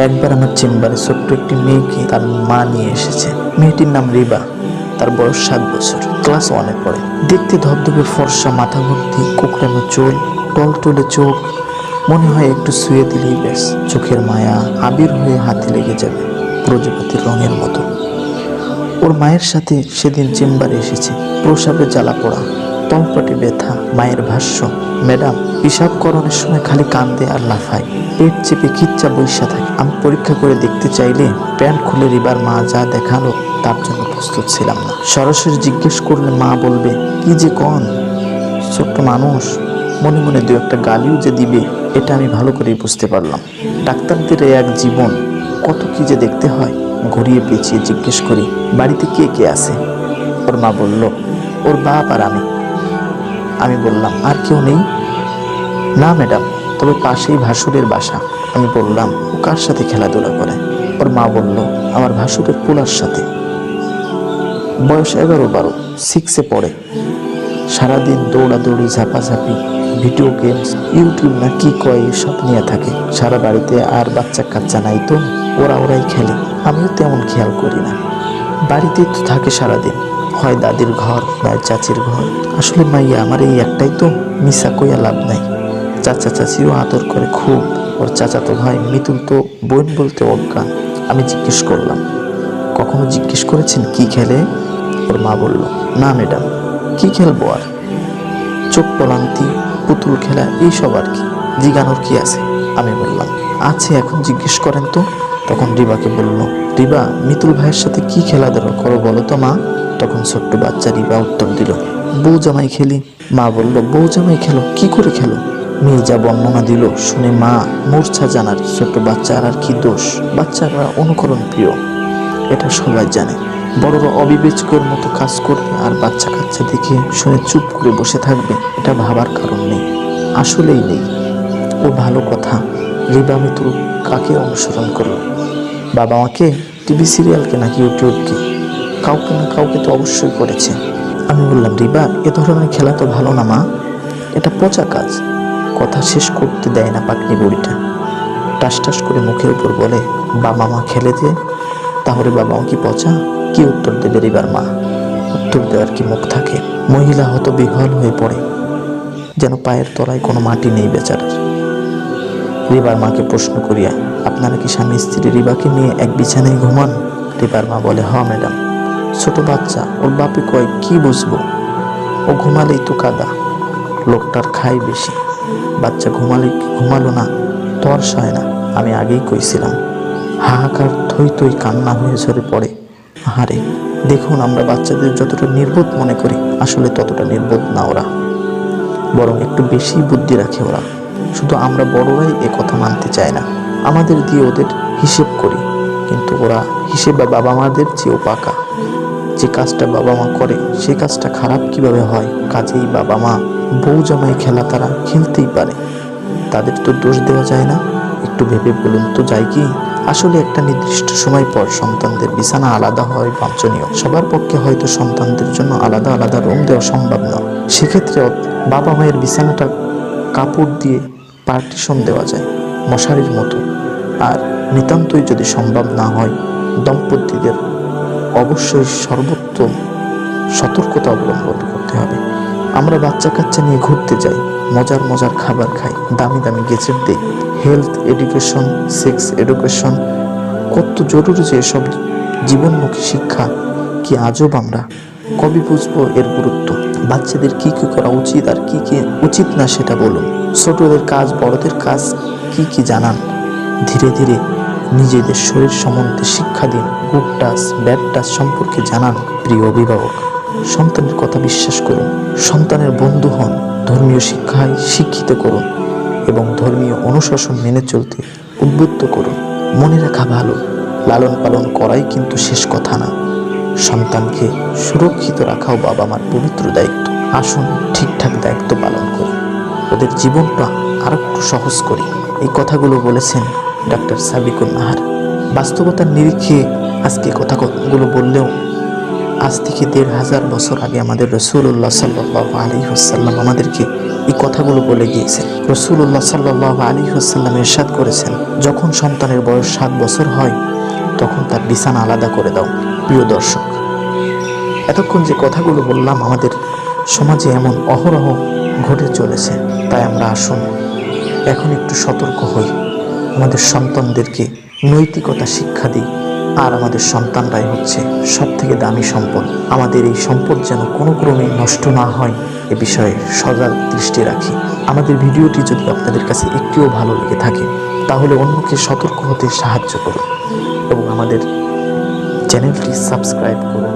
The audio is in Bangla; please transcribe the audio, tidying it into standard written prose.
একবার আমার চেম্বারে ছোট্ট একটি মেয়েকে তার মা নিয়ে এসেছে। মেয়েটির নাম রিবা। তার বয়স 7 বছর, ক্লাস 1-এ পড়ে। দেখতে ধবধবে ফর্সা, মাথা ভর্তি কোকড়ানো চুল, টলটলে চোখ, মনে হয় একটু শুয়ে দিলেই ব্যাস চোখের মায়া আবির হয়ে হাতে লেগে যাবে প্রজাপতির রঙের মতো। ওর মায়ের সাথে সেদিন চেম্বারে এসেছে। প্রসাবে জ্বালা পোড়া, তলপাটি ব্যথা। মায়ের ভাষ্য, ম্যাডাম পিসাব করণের সময় খালি কান্দে আর লাফায়, পেট চেপে কিচ্চা বৈশা থাকে। আমি পরীক্ষা করে দেখতে চাইলে প্যান্ট খুলে রিবার মা যা দেখালো তার জন্য প্রস্তুত ছিলাম না। সরাসরি জিজ্ঞেস করলে মা বলবে কি যে কন, ছোট্ট মানুষ, মনে মনে দু একটা গালিও যে দিবে এটা আমি ভালো করেই বুঝতে পারলাম। ডাক্তারদের এক জীবন, কত কি যে দেখতে হয়। ঘুরিয়ে পেঁচিয়ে জিজ্ঞেস করি বাড়িতে কে কে আছে। ওর মা বলল ওর বাপ আর আমি। আমি বললাম আর কেউ নেই? না ম্যাডাম, তবে পাশেই ভাসুরের বাসা। আমি বললাম ও কার সাথে খেলাধুলা করে? ওর মা বলল আমার ভাসুরের পোলার সাথে। বয়স 11-12, 6-এ পড়ে। সারাদিন দৌড়াদৌড়ি, ঝাপাঝাপি, ভিডিও গেমস, ইউটিউব না কি কয় এসব নিয়ে থাকে। সারা বাড়িতে আর বাচ্চা কাচ্চা নাই তো, ওরাই খেলে। আমিও তেমন খেয়াল করি না, বাড়িতেই তো থাকে সারাদিন। হয় দাদির ঘর, নয় চাচির ঘর। আসলে মাইয়া আমার এই একটাই তো, মিশা কইয়া লাভ নাই। চাচা চাচিও আদর করে খুব। ওর চাচাতো ভাই মিতুল তো বোন বলতে অজ্ঞান। আমি জিজ্ঞেস করলাম কখনো জিজ্ঞেস করেছেন কি খেলে? ওর মা বলল না ম্যাডাম, কি খেলবো আর, চোখ পলান্তি, পুতুল খেলা এইসব আর কি, জিগানোর কি আছে? আমি বললাম আছে, এখন জিজ্ঞেস করেন তো। তখন রিবাকে বলল রিবা মিতুল ভাইয়ের সাথে কি খেলাধুলা করো বলো তো মা। তখন ছোট্ট বাচ্চা রিবা উত্তর দিল বউ জামাই খেলি। মা বলল বউ জামাই খেলো, কি করে খেলো? মেয়ে যা বর্ণনা দিল শুনে মা মূর্ছা জানার। ছোট্ট বাচ্চার আর কি দোষ, বাচ্চারা অনুকরণ প্রিয়, এটা সবাই জানে। বড়রা অবিবেচকের মতো কাজ করবে আর বাচ্চা কাচ্চা দেখে শুনে চুপ করে বসে থাকবে, এটা ভাবার কারণ নেই, আসলেই নেই। ও ভালো কথা, রিবা মিতুল কাকে অনুসরণ করলো? বাবা মাকে, টিভি সিরিয়ালকে, নাকি ইউটিউবকে? কাউকে না কাউকে তো অবশ্যই করেছে। আমি বললাম রিবা এ ধরনের খেলা তো ভালো না মা, এটা পচা কাজ। কথা শেষ করতে দেয় না পাকনি বুড়িটা, টাস টাস করে মুখের উপর বলে বাবা মা খেলে যে, তাহলে বাবা মা কি পচা? কি উত্তর দেবে রিবার মা? উত্তর দেওয়ার কি মুখ থাকে? মহিলা হতো বিহ্বল হয়ে পড়ে, যেন পায়ের তলায় কোনো মাটি নেই বেচারার। রিবার মাকে প্রশ্ন করিয়া আপনারা কি স্বামী স্ত্রী রিবাকে নিয়ে এক বিছানায় ঘুমান? রিবার মা বলে হ ম্যাডাম, ছোট বাচ্চা, ওর বাপে কয় কি বুঝবো, ও ঘুমালেই তো কাদা, লোকটার খাই বেশি। বাচ্চা ঘুমালে ঘুমালো না, তর সয় না। আমি আগেই কইছিলাম। হাহাকার, থই থই কান্না হয়ে ঝরে পড়ে। আহারে, দেখুন আমরা বাচ্চাদের যতটা নির্বোধ মনে করি আসলে ততটা নির্বোধ না ওরা, বরং একটু বেশি বুদ্ধি রাখে ওরা। শুধু আমরা বড়রাই এ কথা মানতে চায় না। আমাদের দিয়ে ওদের হিসেব করি, কিন্তু ওরা হিসেবে বাবা মাদের চেয়েও পাকা। যে কাজটা বাবা মা করে সেই কাজটা খারাপ কিভাবে হয়? কাজেই বাবা মা বউ জামাই খেলা তারা খেলতেই পারে, তাদের তো দোষ দেওয়া যায় না। একটু ভেবে বলুন তো যায় কি? আসলে একটা নির্দিষ্ট সময় পর সন্তানদের বিছানা আলাদা হয় বাঞ্ছনীয়। সবার পক্ষে হয়তো সন্তানদের জন্য আলাদা আলাদা রুম দেওয়া সম্ভব নয়। সেক্ষেত্রে বাবা মায়ের বিছানাটা কাপড় দিয়ে পার্টিশন দেওয়া যায় মশারির মতো। আর নিতান্তই যদি সম্ভব না হয়, দম্পতিদের অবশ্যই সর্বোত্তম সতর্কতা অবলম্বন করতে হবে। আমরা বাচ্চা কাচ্চা নিয়ে ঘুরতে যাই, মজার মজার খাবার খাই, দামি দামি গেজেট দিই, হেলথ এডুকেশন, সেক্স এডুকেশন, কত জরুরি যে এসব জীবনমুখী শিক্ষা। কি আজব আমরা, কবে বুঝবো এর গুরুত্ব? বাচ্চাদের কি কি করা উচিত আর কি কি উচিত না সেটা বলুন। ছোটদের কাজ, বড়দের কাজ কি কি জানান। ধীরে ধীরে নিজেদের শরীর সম্বন্ধে শিক্ষা দিন। গুড টাচ, ব্যাড টাচ সম্পর্কে জানান। প্রিয় অভিভাবক, সন্তানের কথা বিশ্বাস করুন, সন্তানের বন্ধু হন, ধর্মীয় শিক্ষায় শিক্ষিত করুন এবং ধর্মীয় অনুশাসন মেনে চলতে উদ্বুদ্ধ করুন। মনে রাখা ভালো, লালন পালন করাই কিন্তু শেষ কথা না, সন্তানকে সুরক্ষিত রাখাও বাবা মার পবিত্র দায়িত্ব। আসুন ঠিকঠাক দায়িত্ব পালন করি, ওদের জীবনটা আর একটু সহজ করি। এই কথাগুলো বলেছেন ডাক্তার সাবিকুন নাহার। বাস্তবতার নিরিখে আজকে কথাগুলো বললেও আজ থেকে 1500 বছর আগে আমাদের রাসূলুল্লাহ সাল্লাল্লাহু আলাইহি ওয়াসাল্লাম আমাদেরকে এই কথাগুলো বলে গিয়েছেন। রাসূলুল্লাহ সাল্লাল্লাহু আলাইহি ওয়াসাল্লাম ইরশাদ করেছেন, যখন সন্তানের বয়স 7 বছর হয় তখন তার বিছানা আলাদা করে দাও। প্রিয় দর্শক, এতক্ষণ যে কথাগুলো বললাম আমাদের সমাজে এমন অহরহ ঘটে চলেছে, তাই আমরা আসুন এখন একটু সতর্ক হই, আমাদের সন্তানদেরকে নৈতিকতা শিক্ষা দিই। আর আমাদের সন্তানরাই হচ্ছে সব থেকে দামি সম্পদ। আমাদের এই সম্পদ যেন কোনো ক্রমে নষ্ট না হয় এ বিষয়ে সজাগ দৃষ্টি রাখি। আমাদের ভিডিওটি যদি আপনাদের কাছে একটুও ভালো লেগে থাকে তাহলে অন্যকে সতর্ক হতে সাহায্য করুন এবং আমাদের চ্যানেলটি সাবস্ক্রাইব করুন।